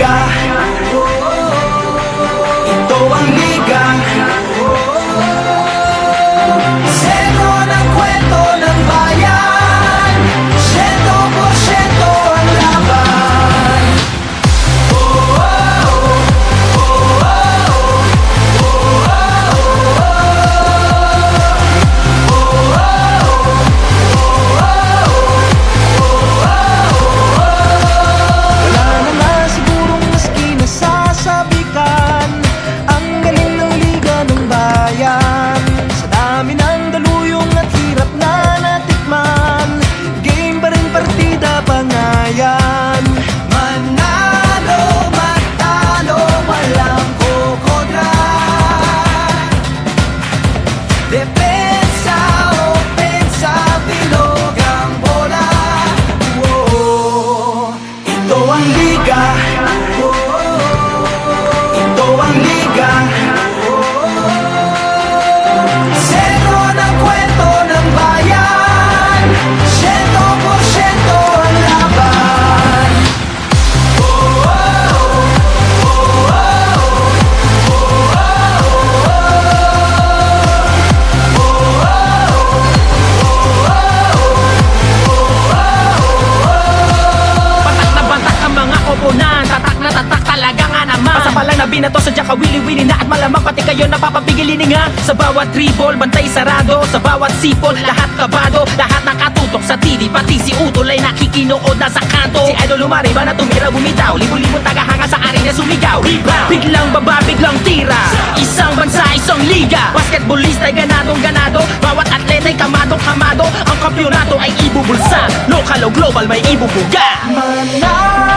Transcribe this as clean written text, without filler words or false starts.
liga, ito ang liga. Sentro ng kwento ng bayan, 100% ang laban. Wala na nga sigurong maski nasasabikan ang galing ng liga ng bayan. Sa dami ng daluyong at hirap na natikman, game pa rin partida pa nga yan. Manalo, matalo, walang kukontra. Depensa, opensa, bilog ang bola. Ito ang liga, ito ang liga. Sentro ng kwento ng bayan, 100% ang laban. Patak na batak ang mga koponan, tatak na tatak talaga nga naman. Pasa pa lang na binato, sadya ka wili-wili na. At malamang pati kayo napapapigilin nga. Sa bawat dribble, bantay sarado. Sa bawat sipol, lahat kabado. Lahat nakatutok sa TV, pati si Utol ay nakikinood na sa kanto. Si Idol lumariba na tumira bumitaw, libo-libong tagahanga sa arena sumigaw. Rebound, biglang baba, biglang tira. Isang bansa, isang liga. Basketballista ay ganadong ganado. Bawat atleta ay kamadong kamado. Ang kampyonato ay ibubulsa. Local o global may ibubuga. Manalo,